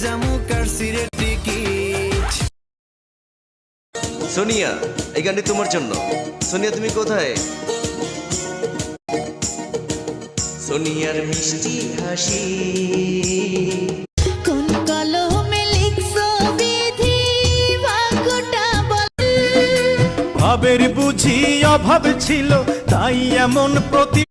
জামু কারসিরের টিকিট। সোনিয়া, এই গানটি তোমার জন্য। সোনিয়া, তুমি কোথায়? সোনিয়ার মিষ্টি হাসি। কোন কলমে লিখছো বিধি ভাগ্যটা বল। ভাবের বুঝি অভাব ছিল, তাই এমন প্রতি